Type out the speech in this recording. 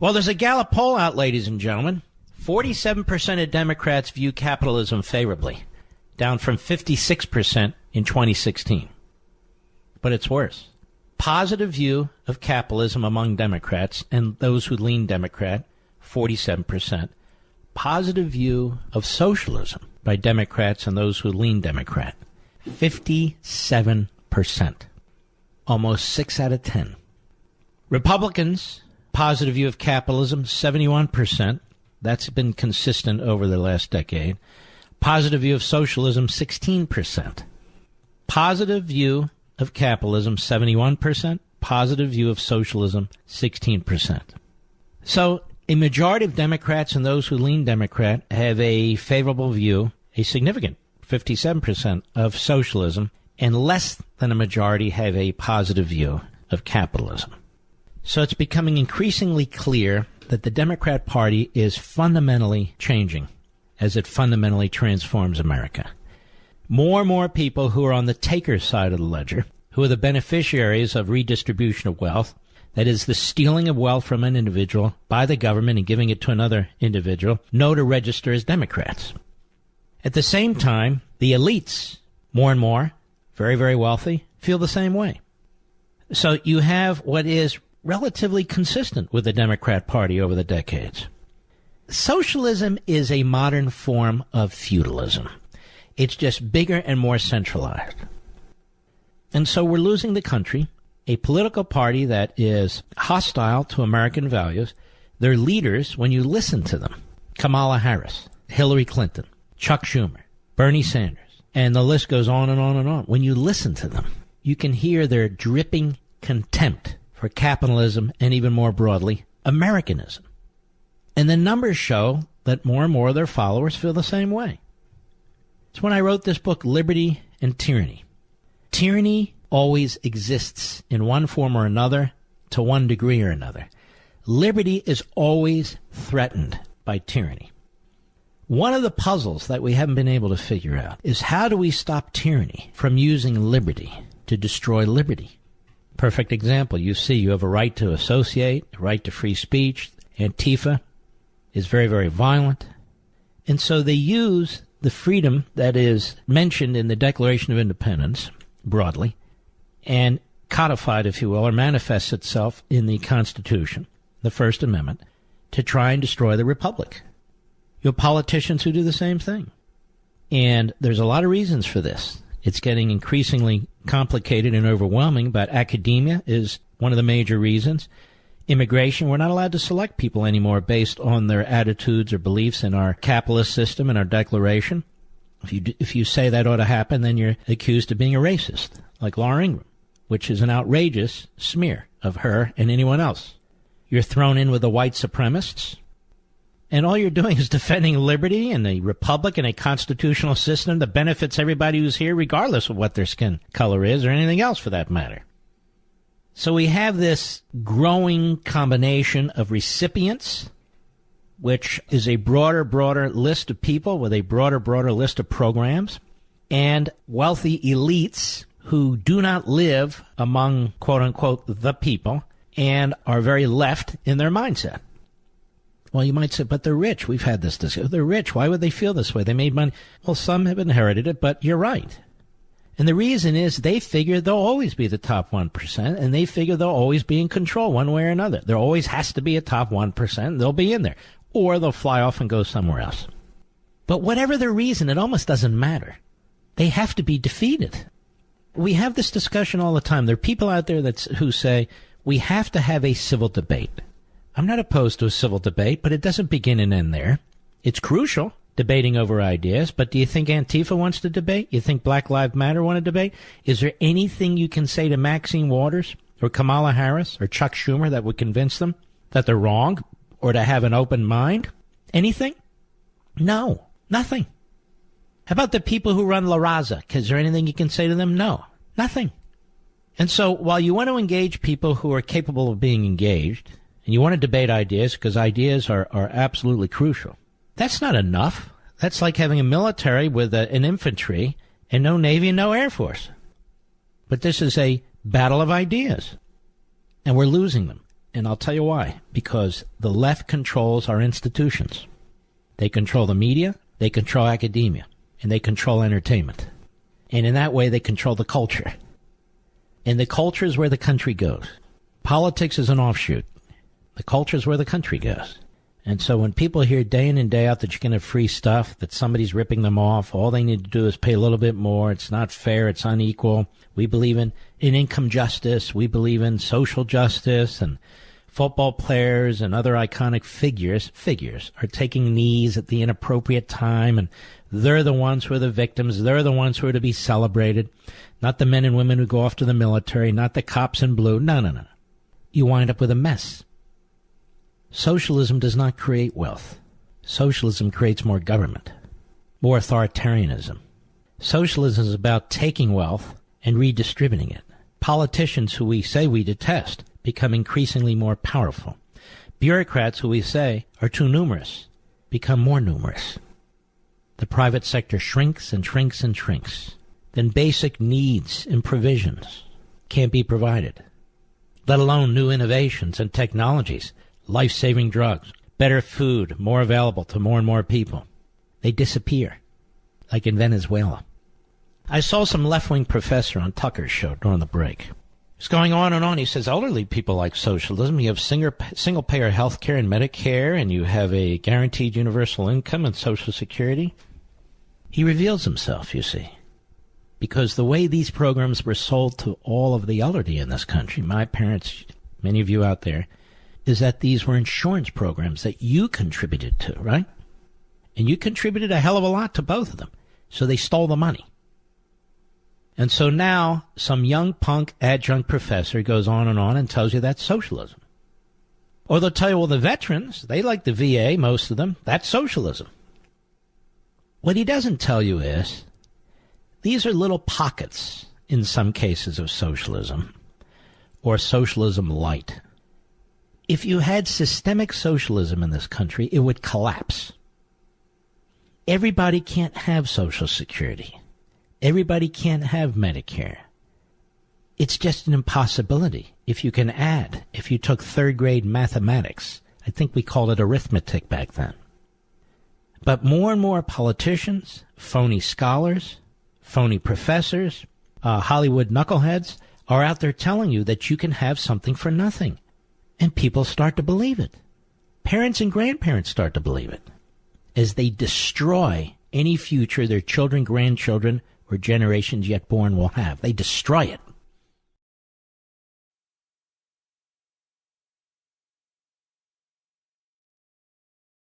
Well, there's a Gallup poll out, ladies and gentlemen. 47% of Democrats view capitalism favorably, down from 56% in 2016. But it's worse. Positive view of capitalism among Democrats and those who lean Democrat, 47%. Positive view of socialism by Democrats and those who lean Democrat, 57%. Almost 6 out of 10. Republicans, positive view of capitalism, 71%. That's been consistent over the last decade. Positive view of socialism, 16%. Positive view of capitalism, 71%. Positive view of socialism, 16%. So a majority of Democrats and those who lean Democrat have a favorable view, a significant 57% of socialism, and less than a majority have a positive view of capitalism. So it's becoming increasingly clear that the Democrat Party is fundamentally changing as it fundamentally transforms America. More and more people who are on the taker side of the ledger, who are the beneficiaries of redistribution of wealth, that is, the stealing of wealth from an individual by the government and giving it to another individual, know to register as Democrats. At the same time, the elites, more and more, very, very wealthy, feel the same way. So you have what is relatively consistent with the Democrat Party over the decades. Socialism is a modern form of feudalism. It's just bigger and more centralized. And so we're losing the country, a political party that is hostile to American values. Their leaders, when you listen to them, Kamala Harris, Hillary Clinton, Chuck Schumer, Bernie Sanders, and the list goes on and on and on. When you listen to them, you can hear their dripping contempt for capitalism and, even more broadly, Americanism. And the numbers show that more and more of their followers feel the same way. It's when I wrote this book, Liberty and Tyranny. Tyranny always exists in one form or another, to one degree or another. Liberty is always threatened by tyranny. One of the puzzles that we haven't been able to figure out is how do we stop tyranny from using liberty to destroy liberty? Perfect example. You see, you have a right to associate, a right to free speech. Antifa is very, very violent. And so they use the freedom that is mentioned in the Declaration of Independence, broadly, and codified, if you will, or manifests itself in the Constitution, the First Amendment, to try and destroy the Republic. You have politicians who do the same thing. And there's a lot of reasons for this. It's getting increasingly complicated and overwhelming, but academia is one of the major reasons. Immigration, we're not allowed to select people anymore based on their attitudes or beliefs in our capitalist system and our declaration. If you say that ought to happen, then you're accused of being a racist, like Laura Ingraham, which is an outrageous smear of her and anyone else. You're thrown in with the white supremacists, and all you're doing is defending liberty and a republic and a constitutional system that benefits everybody who's here, regardless of what their skin color is or anything else for that matter. So we have this growing combination of recipients, which is a broader list of people with a broader list of programs, and wealthy elites who do not live among, quote-unquote, the people, and are very left in their mindset. Well, you might say, but they're rich. We've had this discussion. They're rich. Why would they feel this way? They made money. Well, some have inherited it, but you're right. And the reason is they figure they'll always be the top 1%, and they figure they'll always be in control one way or another. There always has to be a top 1%. They'll be in there. Or they'll fly off and go somewhere else. But whatever the reason, it almost doesn't matter. They have to be defeated. We have this discussion all the time. There are people out there who say, we have to have a civil debate. I'm not opposed to a civil debate, but it doesn't begin and end there. It's crucial, debating over ideas, but do you think Antifa wants to debate? You think Black Lives Matter want to debate? Is there anything you can say to Maxine Waters or Kamala Harris or Chuck Schumer that would convince them that they're wrong or to have an open mind? Anything? No, nothing. How about the people who run La Raza? Is there anything you can say to them? No, nothing. And so while you want to engage people who are capable of being engaged, and you want to debate ideas because ideas are absolutely crucial, that's not enough. That's like having a military with an infantry and no Navy and no Air Force. But this is a battle of ideas, and we're losing them. And I'll tell you why. Because the left controls our institutions. They control the media, they control academia, and they control entertainment. And in that way, they control the culture. And the culture is where the country goes. Politics is an offshoot. The culture is where the country goes. And so when people hear day in and day out that you can have free stuff, that somebody's ripping them off, all they need to do is pay a little bit more. It's not fair. It's unequal. We believe in income justice. We believe in social justice. And football players and other iconic figures are taking knees at the inappropriate time. And they're the ones who are the victims. They're the ones who are to be celebrated. Not the men and women who go off to the military. Not the cops in blue. No. You wind up with a mess. Socialism does not create wealth. Socialism creates more government, more authoritarianism. Socialism is about taking wealth and redistributing it. Politicians who we say we detest become increasingly more powerful. Bureaucrats who we say are too numerous become more numerous. The private sector shrinks and shrinks and shrinks. Then basic needs and provisions can't be provided, let alone new innovations and technologies. Life-saving drugs, better food, more available to more and more people. They disappear, like in Venezuela. I saw some left-wing professor on Tucker's show during the break. He's going on and on. He says elderly people like socialism. You have single-payer health care and Medicare, and you have a guaranteed universal income and Social Security. He reveals himself, you see, because the way these programs were sold to all of the elderly in this country, my parents, many of you out there, is that these were insurance programs that you contributed to, right? And you contributed a hell of a lot to both of them. So they stole the money. And so now some young punk adjunct professor goes on and tells you that's socialism. Or they'll tell you, well, the veterans, they like the VA, most of them. That's socialism. What he doesn't tell you is these are little pockets, in some cases, of socialism, or socialism light. If you had systemic socialism in this country, it would collapse. Everybody can't have Social Security. Everybody can't have Medicare. It's just an impossibility. If you can add, if you took third grade mathematics, I think we called it arithmetic back then. But more and more politicians, phony scholars, phony professors, Hollywood knuckleheads are out there telling you that you can have something for nothing. And people start to believe it. Parents and grandparents start to believe it as they destroy any future their children, grandchildren, or generations yet born will have. They destroy it.